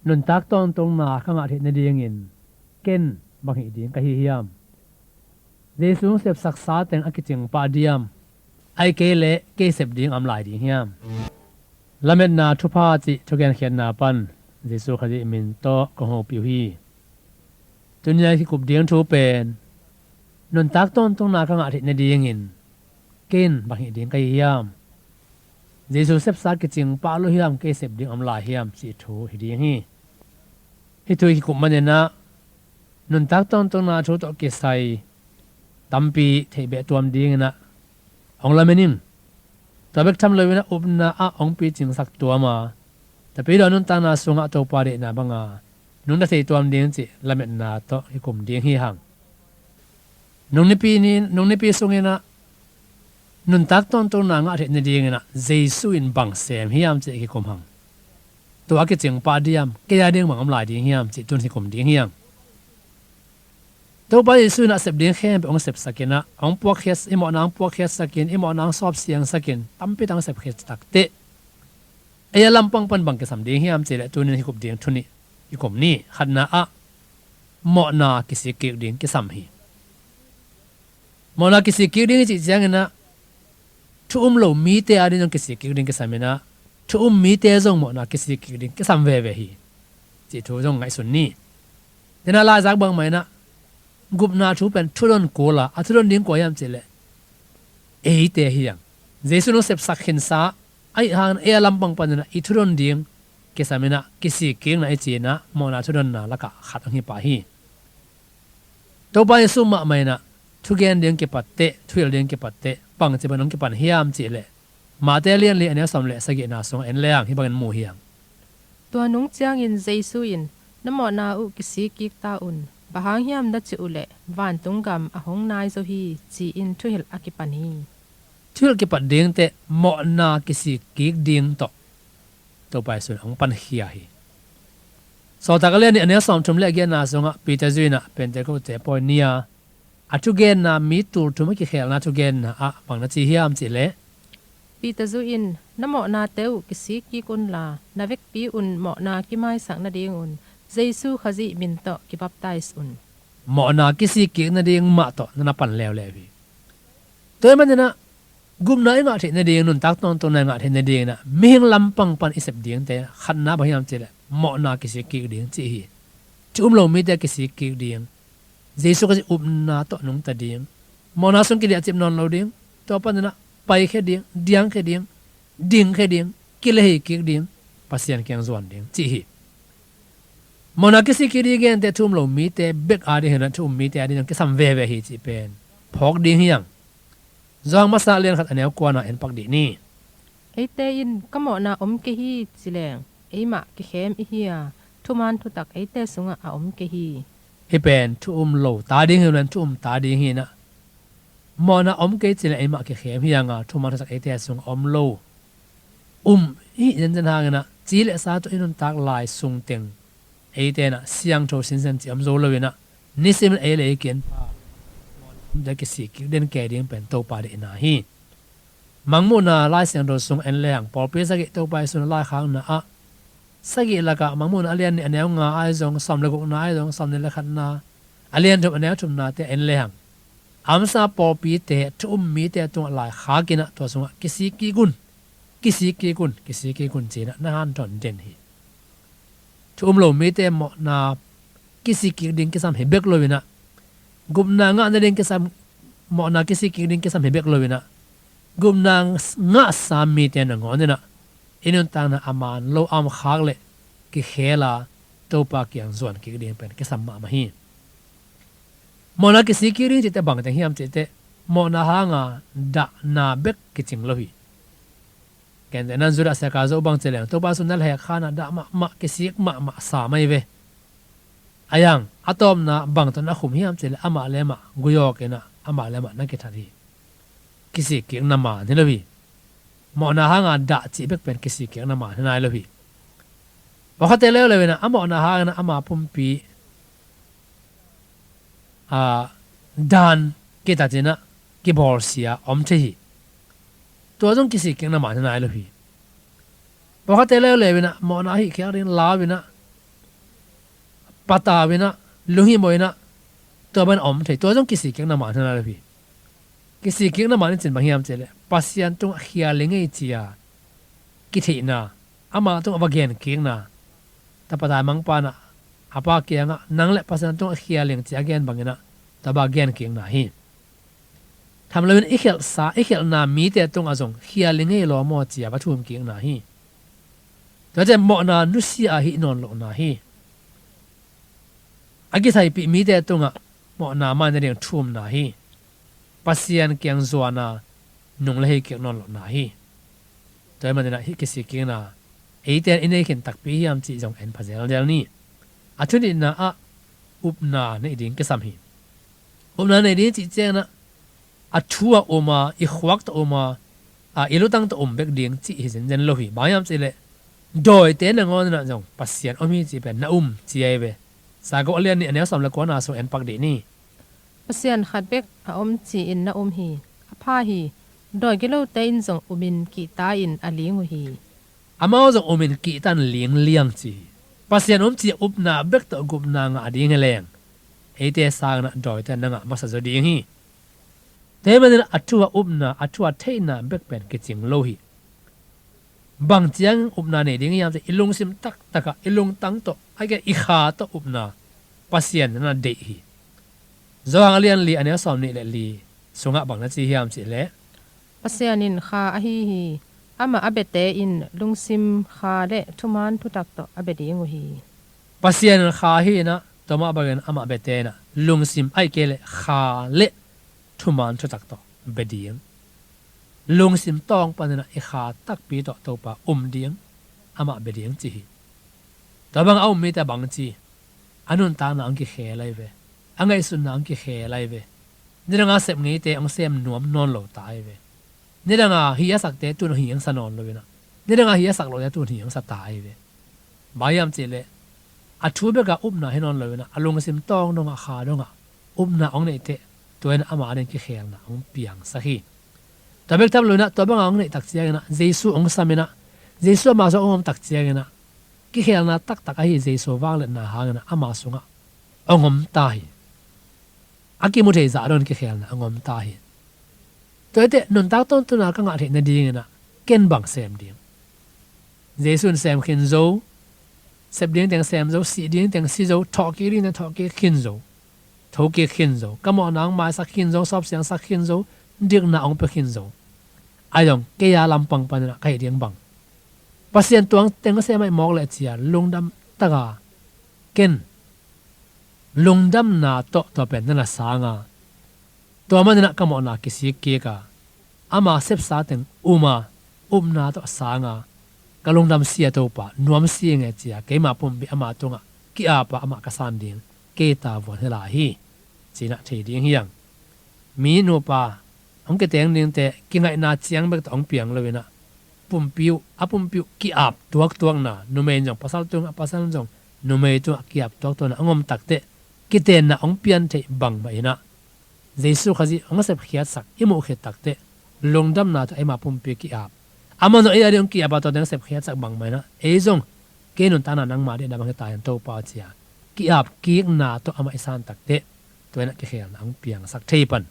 Nuntak Tawntungna Ngah Thei Dingin Ken Bang Ding ka Hiam Jesung sep saksa teng akiching pa Diam ai kele ke sep ding am lai ding hiam lamet na thupha chi thogen khian na pan Jesu khaji min to ko ho piu hi tunya ki kup ding thu pen Nuntak Tawntungna Ngah Thei Dingin Ken Bang Ding ka Hiam Jesu sep sa kiching pa lo hiam ke sep ding am lai hiam chi thu hi ding hi hi tu ki kup manena Nuntak Tawntungna thu to ke sai tampi thei be tuam ding na ong lamenim tabek tham lewina upna a ong pi ching sak tuama tapi do nun tana sunga Topa de na banga nun da thei tuam ding chi lamet na to hikum ding hi hang nung ni pi sungina Nuntak Tawntungna Ngah Thei ding na Jesu in bang sem hiam chi hikum hang to a ki ching pa Diam ke ya ding mangam lai ding hiam chi tun hikum ding hiang Topa Jesu na sep ding khem ong sep sakina ong puak khes imo nang puak khes sakin imo nang sop siang sakin tampi tang sep khes takte aya lampang pan bang ke sam ding hiam chele tunin hikup ding thuni hikom ni khanna a mo na kisi ke ding ke sam hi mo na kisi ke ding chi jangena thu lo mi te ari nong kisi ke ding ke samena thu mi te jong mo na kisi ke ding ke sam ve ve hi chi thu jong ngai sun ni dena la jak bang mai na gup na thu pen thulon kola athulon ding ko yam chele ei te hiang Jesu no sep sakhin sa ai han e lampang panna I thulon ding ke samena kisi king na e china mona thulon na laka khat ang hi pa hi Topa Jesu ma mai na thugen ding ke patte thul ding ke patte pang che banong ke pan hiam chele ma te lian li ania som le sagi na song en leang hi bangan mu hiang tua nung chiang in Jesu in namo na u kisi ki ta un bahang hiam na chi ule van tunggam ahong nai zo hi chi in thuhil akipan hi thul ke pat ding te mo na kisi ki ding to Topa Jesu ong pan hia hi so takale ni ania som thum le ge na songa Peter Zuina penteko te poinia atugen na mi tur thuma ki khel na tugen na a pang na chi hiam chi le Peter zu in namo na teu kisi ki kun la navek pi un mo na ki mai sang na ding un Jesu khazi min to ki baptize un mo na kisi ki na ding ma to na pan lew lewi toy man na gum na Ngah Thei ding Nuntak Tawntungna Ngah Thei ding na ming lampang pan isep ding te khan na ba hiam chi le mo na kisi ki ding chi hi chum lo mi te kisi ki ding Jesu khazi up na to nung ta ding mo na sung ki dia chip non lo ding to pan na pai khe ding diang khe ding khe ding ki le hi ki ding pasian kyang zon ding chi hi mona kisi kiri gen te thum lo mi te bek ari hena thum mi te ari nang ke sam ve ve hi chi pen phok ding hiang zong masa len khat anew kwana en pak di ni eite in kamo na om ke hi chileng eima ki khem I hia thuman thu tak eite sunga a om ke hi hi pen thum lo ta ding hen thum ta ding hi na mona om ke chile eima ki khem hianga thuman sak eite sung om lo hi jen hang na chile sa to inun tak lai sung teng eite na Siangtho sinsen chi am zo lo na nisim ele ken da ke si ki den ke ding pen Topa de na hi mangmu na lai Siangtho sung en leang por pe sa ge Topa sun lai khang na a sagi laka mangmu na alian ni anew nga ai zong som le gu na ai zong som ne le khat na alian thum anew thum na te en leang am sa por pi te thum mi te tu lai kha kina to sung kisi ki gun chi na han ton den hi thum lo mi te mo na kisi ki ding ke sam he bek lo wina gum na nga na ding ke sam mo na kisi ki ding ke sam he bek lo wina gum na nga sam mi te na ngon na inun ta na aman lo am khak le ki khela Topa kyang zon ki ding pen ke sam ma hi mo na kisi ki ring te bang te hiam te mo na ha nga da na bek ki ching lo hi ken de nan zura sa ka zo bang cheleng Topa sunal he khana da ma kisi ma sa mai ve ayang atom na bang ton a khum hiam chele ama lema guyo ke na ama lema na ke thari kisi ke na ma ne lo hi mo na ha nga da chi bek pen kisi ke na ma na lo hi wa khate le na ama na ha na ama pum pi dan ke ta jena ki bor sia om the hi to jong kisi ke na ma na lo hi wa khate le na mo na hi kya rin la wi na pata wena lungi moina to ban om thei to jong kisi keng na ma na la bi kisi keng na ma ni chin bang hiam chele pasian tung khia lengei chia ki thei na ama tung avagen keng na ta pata mang pa na apa kianga nang le pasian tung khia leng chia gen bangena ta ba gen keng na hi tham lewen ikhel na mi te tung azong khia lengei lo mo chia ba thum keng na hi to je mo na nu si a hi non lo na hi agi thai pi mi te tunga mo na ma ne reng thum na hi pasian kyang zuana nung le he kyang non lo na hi toy man na hi kisi kyang na eiten inei khin tak pi yam chi jong en phazel del ni athuni na a upna ne ding ke sam hi upna ne ding chi cheng na athua oma I khwak to oma a ilutang to bek ding chi hi zen lo hi bayam chi le doi te na ngon na jong pasian omi chi pen na chi ai be sago alian ni anel som la ko na so en pak de ni pasian khat bek a chi in na hi a pha hi doi gelo te in jong umin ki ta in aling hi amao jong umin ki tan ling liang chi pasian chi upna bek to gup na nga ding leng ete sang na doi te na nga masa zo ding hi te man atua upna atua theina bek pen ke ching lo hi bang chiang upna ne ding yam se ilung sim tak taka ilung tang to age I kha to upna pasian na de hi zoang alian li ania som ni le li sunga bang na chi hiam chi le pasian in kha a hi ama abete in lungsim kha le thuman thutak to abedi ngu hi pasian kha hi na toma bagen ama bete na lungsim ai ke le kha le thuman thutak to bediang lungsim tong panena I kha tak pi to topa diang ama bediang chi hi tabang au mi ta bang chi anun ta na ang ki khe lai ve angai sun na ang ki khe lai ve niranga sep ngei te ang sem nuam non lo tai ve niranga hi asak te tu no hi ang sanon lo na niranga hi asak lo ya tu hi ang sa tai ve bayam chi le athu be ga upna henon lo na alung sim tong no nga kha do nga upna ong nei te toin ama den ki khel na ong piang sa hi tabek tam lo na to bang ong nei tak chia na jesu ong samena jesu ma so ong tak chia na ki khel na tak tak ai jesu wang le na ha na ama sunga ongom ta hi aki mu thei za ron ki khel na ongom ta hi toite nun tak ton tu na ka nga the na ding na ken bang sem ding jesu sem khin zo sep ding teng sem zo si ding teng si zo thok ki rin na thok ki khin zo thok ki khin zo kamo nang ma sa khin zo sop siang sa khin zo dik na ong pe khin zo ayong ke ya lampang pa na kai ding bang pasien tuang teng se mai mok le chia lungdam taga ken lungdam na to pen na sanga to man na kamo na kisi ke ka ama sep sa teng umna to sanga kalungdam sia to pa nuam sia nge chia ke ma pum bi ama tunga ki apa ama ka san ding ke ta von hela hi china thei ding hiang mi no pa ong ke teng ning te ki ngai na chiang bek to ong piang lo na pumpiu apumpiu ki ap tuak na numen jong pasal jong numei tu ki ap tuak to na angom takte kiten na ong pian the bang ba ina jesu khaji ong se khiat sak imu khe takte longdam na to ema pumpi ki ap amano e ari ong ki ap to deng se khiat sak bang mai na e jong ke nun ta na nang ma de na bang ta yan to pa chia ki ap ki na to ama isan takte to na ki khel na ong piang sak thei pan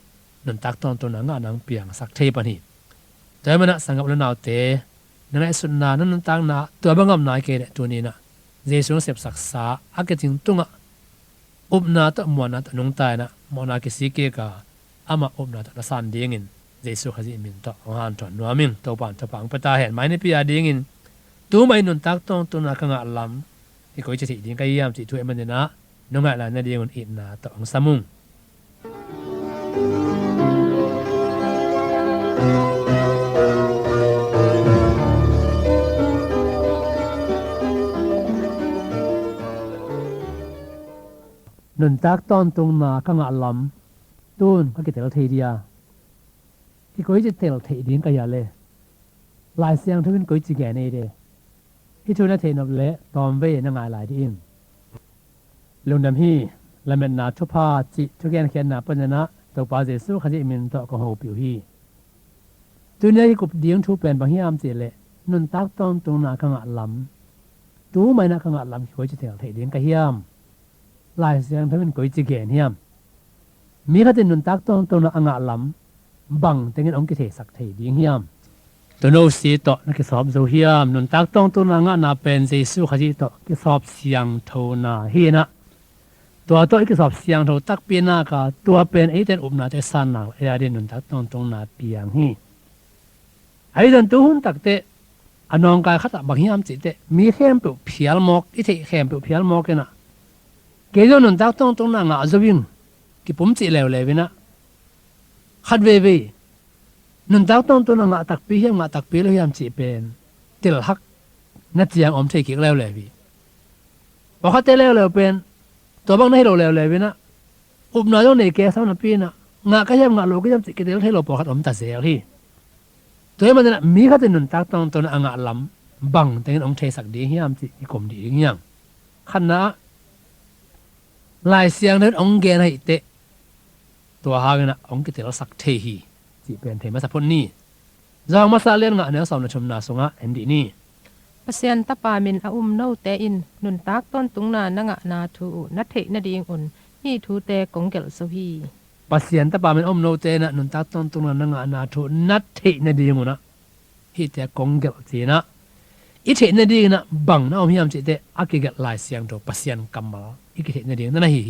nun tak ton to na nga nang piang sak thei pan hi mana sangap lo naw te nang sun na nan tang na to bangam nai ke tu ni na jesu sep saksa aketing tunga upna to mona to nung tai na mona ke si ke ka ama upna to san ding in jesu khaji min to han to nuaming to pan to pang pata hen mai ne pi a ding in tu mai nun tak tong tu na ka nga lam ki ko chi thi ding ka yam chi tu e man na nunga la na ding un it na to ang samung Nuntak Tawntungna ka nga lam tun ka Kitel Thei dia ki koi chi tel thei ding ka ya le lai Siangtho bin koi chi ge nei de hi thuna thei nop le tom ve na ngai lai di in lungdam hi lamen na thupha chi thugen khen na panana Topa jesu khaji min to ko ho piu hi tunia ki kup ding thu pen bang hiam che le Nuntak Tawntungna ka nga lam tu mai na ka nga lam koi chi tel thei ding ka hiam ลายเสียงทเป็นก๋วยจีเกนเฮียมมีข้าจะนุนตักต้องนะอ่างลำบังแต่เงินองค์กิเทสักเทดีเฮียมตัวโน้สีต่อนักสอบโซเฮียมนุนตักต้องนะอ่างนาเป็นเจสุขจิต่อกิสอบเสียงโทนาเฮียนะตัวต่อกิสอบเสียงโทตักเปียนากาตัวเป็นไอเดนอุบนาเตสันนาไอเดนนุนตักต้องนาเปียงฮีไอเดนตัวหุ่นตักเตอนองกายขัดบางเฮียมจิตเตมีเข้มปุเพียลมอกอิเทเข้มปุเพียลมอกกันนะเกี่ยวนุนตักต้องนะอ่างจะวิ่งกิผมจิเลวเลยนะขัดเว่ยนุนตักต้องนะอ่างตักปีเฮียมตักปีแล้วเฮียมจิเป็นติลหักนัดเจียงอมเทกิกเลวเลยพอเขาเตเลวเป็นตัวบางให้เราเลยนะอุบหน่อยต้องในแก่สาวนับปีนะงาก็ยังงาโลก็ยังจิกิเตลให้เราปอขัดอมตัดเสียที่ตัวมันนะมีข้าจะนุนตักต้องนะอ่างลำบังแต่เงินองเทสักดีเฮียมจิกลมดีอย่างยังขันนะลายเสียงนั้นองเกนให้เตะตัวหางนะองกิเตลสักเทหีจิเป็นเทมัสพุนนี่จางมาซาเลียนงะเนื้อสาวนะชมนาสงะเอ็นดีนี่ปเสียนตะปามินอาโนเตอินนุนตักต้นตุงนานังนาทูนัทเทนดีงอุนฮีทูเตกงเกลสุฮีปเสียนตะปามินโนเตนะนุนตักต้นตุงนานังนาทูนัทเทนดีงอุนะฮีเตกงเกลจีนะอิเทนดีนะบังนะอมฮิยามจิเตอากิเกลลายเสียงโตปเสียนกัมมาอิกิเทนดีนั่นนะฮี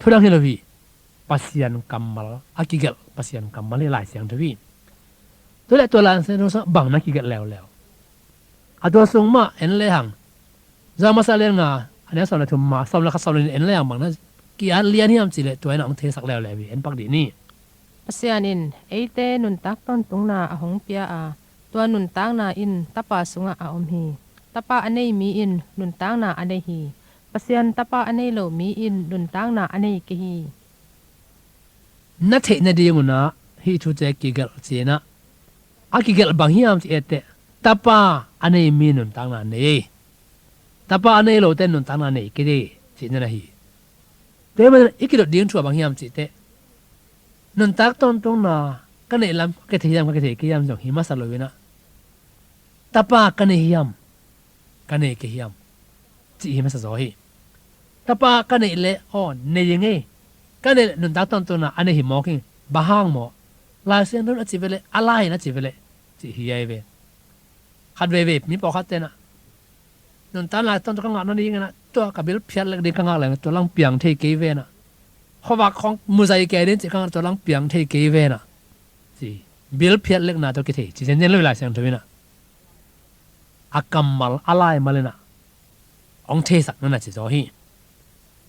ทุรังเฮลวีปเสียนกัมมาอากิเกลปเสียนกัมมาลายเสียงทวีตัวลายเสียงโตบังนักกิเกลแล้วอาตัวทรงมาเอ็นเลยหังจามาซาเลนงาอันนี้สอนอะไรทุมมาสอนแล้วเขาสอนเอ็นเลยหังบางนั้นกี่อันเลี้ยนที่ทำสิเลยตัวนั้นองเทสักแล้วเลยเอ็นปักดีนี่ปเสียนินไอเตนุนตักต้นตุงนาอาหงเปียอาตัวนุนตักนาอินตะปาสุงอาอมฮีตะปาอันนี้มีอินนุนตักนาอันนี้ฮีปเสียนตะปาอันนี้โลมีอินนุนตักนาอันนี้กีฮีนัทเทนดีงุนะฮีทูเจกิเกลเจนะอากิเกลบางฮิยามจิเอเตตาปาอันนี้มีนุนตังนาเนตาปาอันนี้โลเตนุนตังนาเนกิเดจินนะฮีเดี๋ยวมันอีกแล้วดิ้งชัวบางฮิยามจิเตนุนตักต้นนากันเนลัมก็เทียมก็เทียกิยามจงหิมาสลอยนะตาปากันเนฮิยามกันเนกิฮิยามจิหิมาสะโซฮีตาปากันเนเลอ๋อเนยังไงกันเนนุนตักต้นนาอันนี้หิมอกิงบะฮังหมอลายเสียงนู้นจิเวเลอะไรนะจิเวเลจิฮิยายเวขัดเวมีปอกขัดเตนะนนตาลายต้นตัวกังงานนั่นเองนะตัวกับบิลเพียรเล็กดีกังงานเลยตัวลังเปียงเทเกเวนะเขาว่าของมุสัยแกเด่นจิกังตัวลังเปียงเทเกเวนะสิบิลเพียรเล็กนะตัวกิเทจิเจนเจนเลยหลายเสียงตัวนี้นะอากัมมัลอะไรมาเลยนะองเทสักนั่นนะจิโซฮี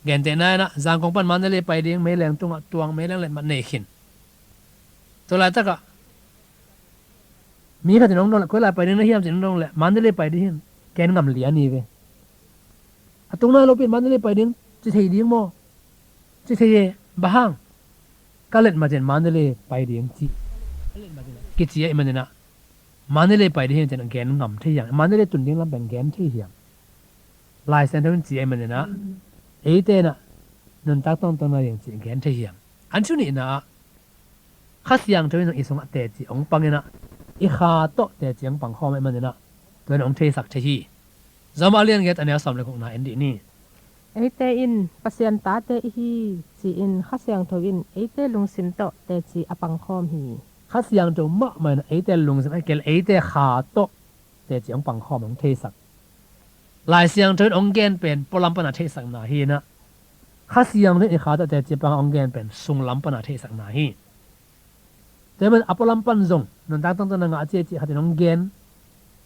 เกนเตน่านะจางของปันมันเลยไปเดียงไม่แรงตัวไม่แรงเลยมันเนขินตัวลายตะกะมีข้าจะน้องๆก็ลายไปเรื่องนั้นเฮียมจะน้องๆแหละมันได้เลยไปดิเฮียแกนงำเหลียนี่เว้ยตรงนั้นเราเป็นมันได้เลยไปดิจะเทียดิ้งโมจะเทียบ้างก็เล่นมาเจนมันได้เลยไปดิจีกิจยังมันเนี่ยนะมันได้เลยไปดิเฮียจะแกนงำเทียงมันได้เลยตุนดิ้งลำเป็นแกนเทียงลายเส้นที่มันจีมันเนี่ยนะเอเต้น่ะนันตักต้องมาอย่างจีแกนเทียงอันชุนี้นะข้าเสียงเธอเป็นอีสงเตจีองปังเนี่ยนะอีขาโตแต่เจียงปังข้อไม่มันนะตัวน้องเทสักเทีจำอาเลียนเกตอันนี้สำเร็จของนายเอ็นดีนี่ไอเตอินปเสียนตาเตฮีจีอินข้าเสียงทวินไอเตลุงสิมโตแต่จีอปังข้อมฮีข้าเสียงตัวมะมันไอเตลุงสิมไอเกลไอเตขาโตแต่เจียงปังข้อของเทสักลายเสียงเธอองเกนเป็นปลัมปนาเทสักนาฮีนะข้าเสียงเธอขาโตแต่เจียงปังองเกนเป็นสุงลัมปนาเทสักนาฮีแต่มันอัปลัมปันซงนั่นตั้งต้นงาเจจีขัดน้องเกน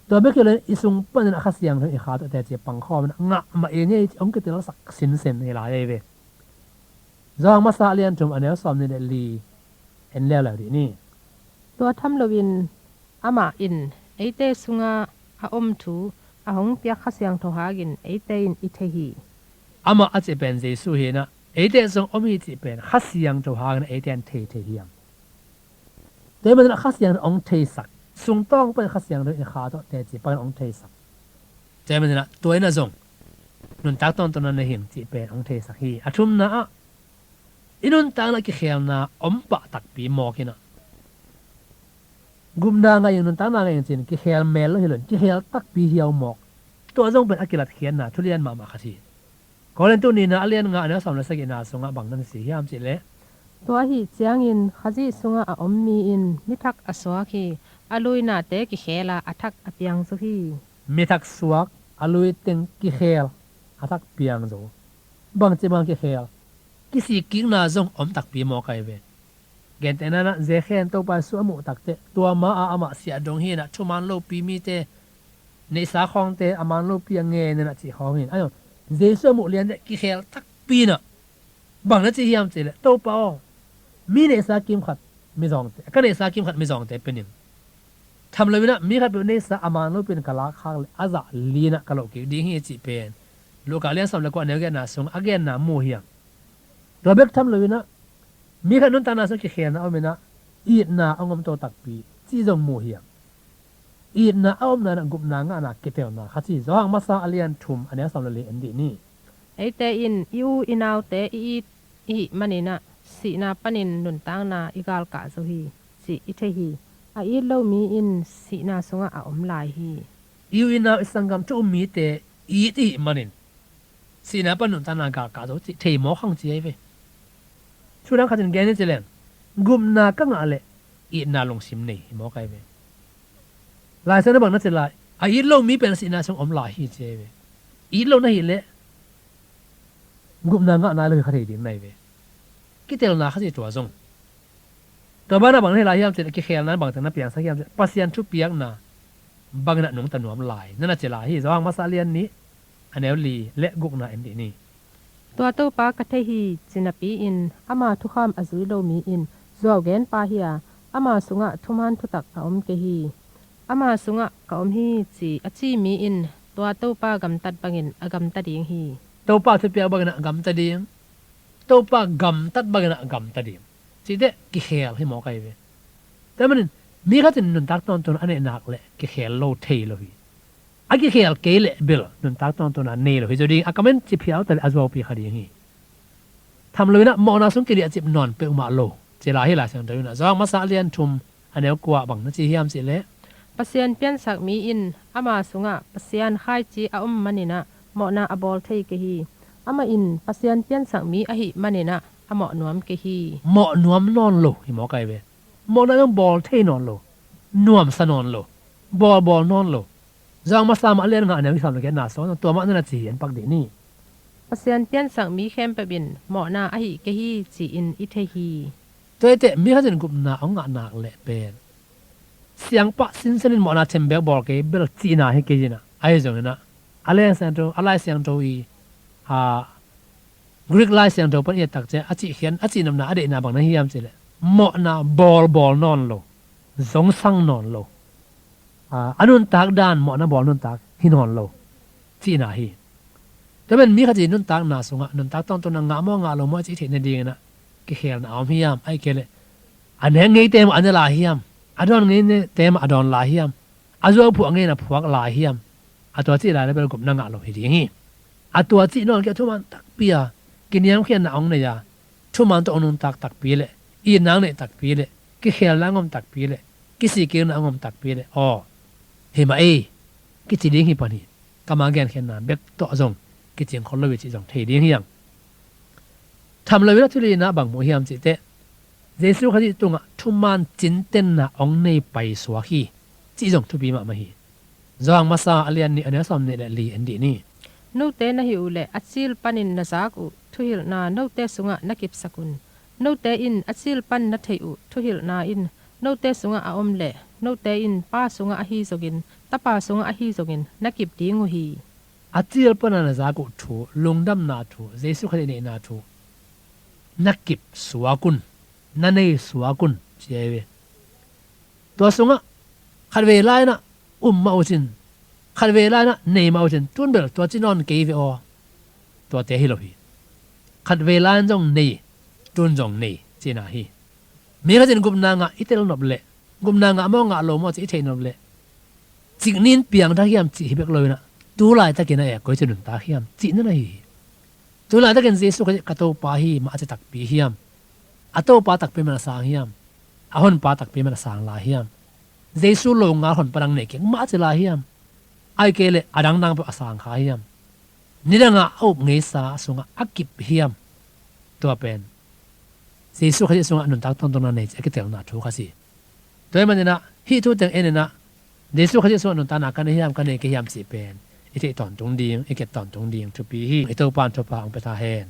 ตัวเบกเลยอิสุงปันนักข้าเสียงถึงอีขาตัวแต่เจ็บปังคอมันงะมาเองเนี่ยองค์ก็จะรักษาสินเซนในหลายเว้ยจางมาซาเลียนจมอันนี้สอบในเดลีเห็นแล้วดีนี่ตัวทำลวินอามาอินไอเตสุงาอาอมทูอาหงเปียข้าเสียงทหากินไอเตอินอิเทฮีอามาอาจจะเป็นเจสุเฮนะไอเตสุงอมีจะเป็นข้าเสียงทหากินไอเตนเทเฮียมแต่มันข้าเสียงองเทสักสุงต้องเป็นข้าเสียงด้วยขาตัวแต่จีเป็นองเทสักแต่มันนะตัวนั้นส่งนุนตักต้นนั้นเห็นจีเป็นองเทสักฮีอาชุมนะอินุนตังนักเขียนนะอมปะตักปีหมอกินะกุมนางไงนุนตังนางไงจริงกิเขียนเมลเลยเหรอกิเขียนตักปีเหี่ยวหมอกตัวส่งเป็นอักขิลัดเขียนนะทุเรียนมาขัดที ก็เล่นตัวนี้นะเลียนงาเนี่ยสำหรับสกินาสงะบังนั่นสิยามจิเละตัวหิเจียงอินขจิสุงะอมมีอินมิทักอสวาคีอลุยนาเตกิเคลาอทักอเปียงสุฮีมีทักสวกอลุยเต็งกิเคลอาทักเปียงโซบังจิบังกิเคลกิสิกิงนาจงตักปีมอไกเวเกนเตนันะเจเคนตัวไปสวมุตักเตตัวมาอามาเสียดงฮีนะชุมันโลปีมีเตในสาคองเตอามันโลปีเงเนนะจิของหินอ้าวเจสวมุเลียนเตกิเคลตักปีนะบังนั่นจิยามจิเละตัวไปมีในสากิมขัดไม่สองเตก็ในสากิมขัดไม่สองเตเป็นยังทำเลยนะมีขัดเป็นในสาอามันโลเป็นกะลาข้างเลยอาจะลีนะกะโลกิดีฮีจิเป็นลูกาเลียนสำหรับคนเดียวกันนะส่งอเกนนะมูเฮียตัวเบกทำเลยนะมีขนุนตานาสกิเขียนเอาไหมนะอีดนาเอางมโตตักปีจีจงมูเฮียอีดนาเอามนากุบนางานาเกเตลนาขัดจีจางมาซาอเลียนทุมอันนี้สำหรับเลียนดีนี่ไอเตอินยูอินาวเตอีมันนี่นะสีนาปนินนุนตังนาอีกาลกะสุฮีสีอิเทฮีอีโลมีอินสีนาสงะอมลายฮียูอินาอิสังกัมจุมีเตอีตีมันนินสีนาปนุนตานากากาโตจิเทหมอขังจีไอเวช่วงนั้นขัดเกณฑ์นี่เจริญกุมนากังอะไรอีนาลงซิมนี่หมอไกเวลายเส้นบังนั่นจะลายอีโลมีเป็นสีนาสงอมลายฮีเจเวอีโลนั่นเห็นเลยกุมนางะนาเลยขัดดีไม่เวกิเตลนาขัดจีตัวจงตัวบ้านบางที่ลายยามเจริญกิเคลนั้นบางแต่นั้นเปียงสักยามปัสยันทุเปียงนาบางน่ะหนุ่มตะหนวมลายนั่นน่ะจะลายฮีจางมาซาเลียนนี้อันนี้ลีและกุกนาเอ็นดีนี่ตัวโตปากะเทฮีจินปีอินอามาทุคามอซุยโลมีอินจวเกนปาเฮียอามาสุงะทุมันทุตักอมเกฮีอามาสุงะกอมฮีจีอจีมีอินตัวโตปากำตัดบังอินอกำตัดดิงฮีโตปาทุเปียบังน่ะกำตัดดิงโตปากำตัดบังน่ะกำตัดดิงจีเดกิเคลให้หมอไกเวแต่มันมีขัดนุนตักตอนตัวอันนี้หนักเลยกิเคลโลเทโลฮีอากิเคลเกลเบลนุนตักตอนตัวนั้นเนโลฮีจดีอากามันจิเพียวแต่อาจว่าปีขดีฮีทำเลยนะมอนาสุงกิริยจิบนอนเปอุมาโลเจลาให้หลายเสียงเดินนะจางมาซาเลียนทุมอันนี้กว่าบังนั่นจีเฮียมสิเละปัสยันเปียนสักมีอินอามาสุงะปัสยันไข่จีอามันนี่นะหมอนาอบอลเทเกฮีอามาอินปัสยันเปียนสักมีอหิมันนี่นะอาหมอนวมเกฮีหมอนวมนอนโลหิหมอไกเวหมอนาต้องบอลเทนอนโลนวมสนอนโลบอลนอนโลจางมาซามาเลียนงานอันนี้ทำเลยแกน่าสอนตัวมันนั่นจีเห็นปักเดนี่ปัสยันเปียนสังมีเข้มไปบินหมอนาอหิเกฮีจีอินอิเทฮีตัวเตมีข้าจะกุมนาเอางานหนักเละเป็นเสียงปะสินสินหมอนาเชมเบลบอกเกเบลจีนาให้เกจินะไอ้จงนะอะไรเสียงโตอะไรเสียงโตอีกรีกไลเสียงโตเป็นเอตักเจอจิเขียนอจินำนาอเดนาบางนาฮิยามเจเลยหมอนาบอลนอนโลสงสังนอนโลอนุนตักดานหมอนาบอลนุนตักฮินอนโลจีนาฮีแต่เป็นมีข้าจะนุนตักนาสงะนุนตักต้องตัวงะมองะลงมาจิเทนดีนะกิเคลนาอมฮิยามไอเกลอันนี้ไงเต็มอันนี้ลาฮิยามอดอนไงเนี่ยเต็มอดอนลาฮิยามอาจจะพวกไงนะพวกลาฮิยามอัตัวจีลาเนี่ยเป็นกลุ่มนางะลงฮิดีงี้อัตัวจีนอนแกทุมันตักเปียกินยังเขียนนาองเนี่ยยาทุมันตัวนุนตักเปียเลยอีนางเนี่ยตักเปียเลยกิเคลนางอมตักเปียเลยกิสิเกลนางอมตักเปียเลยอ๋อเฮมาเอกิจิดีงี้ปะนี่กำมาแกนเขียนนาเบกตัวจงกิจยังคนละวิจิจงเทดีงี้ยังทำเลยวิธีทุเรียนนะบางโมเฮียมจิเตเจสุขจิตุงะทุมันจินเต็นนะองในไปสวาฮีจิจงทุบีมาฮีจางมาซาอเลียนนี่อันนี้สอมเนี่ยลีอันดีนี่นูเตนะฮิวเลอัซิลปันินนะซักอุทุฮิลนานูเตสุงะนักิบสกุลนูเตอินอัซิลปันนัทเทอุทุฮิลนาอินนูเตสุงะอาอมเลนูเตอินป้าสุงะอหิจกินตะป้าสุงะอหิจกินนักิบดีงูฮีอัซิลปันนะซักอุทูลุงดำนาทูเจสุขจิเนี่ยนาทูนักกิบสวากุนนั่นเองสวากุนเจ้าเวตัวสงะขัดเวลานะมาอุจินขัดเวลานะเนมาอุจินตุนเบลตัวจีนอนเกย์อตัวเตฮิโลฮีขัดเวลาจงเนตุนจงเนจีน่าฮีมีข้าจะกุมนางะอิเตลนบเล่กุมนางะมองะโลมอจิอิเทนบเล่จิกนินเปียงทักยามจิฮิเบกเลยนะตัวลายตะกินไอ้ก็จะนุนตาฮิยามจินั่นไอ้ตัวลายตะกินเจสุขกระโตปาฮีมาจะตักปีฮิยามอัตโตปาตักปีมันสางฮิยามอาหอนปาตักปีมันสางลาฮิยามเจสุโลงาหอนปรังเนกมาจะลาฮิยามไอเกเลอดังดังไปสางขาฮิยาม นี่ดังอ่ะอุบเงสาสุงอากิบเฮียมตัวเป็นสิสุขจิสุงนุนตักตอนตรงนั้นเนี่ยจะกิเตลนาทุกข์สิตัวมันเนี่ยนะฮิทุตังเอ็นนะเดสุขจิสุงนุนตักนักกันเฮียมกันเนี่ยกิเฮียมสิเป็นอีที่ตอนตรงดีอีกตอนตรงดีทุกปีอีตัวปานทุพาองไปทาเฮน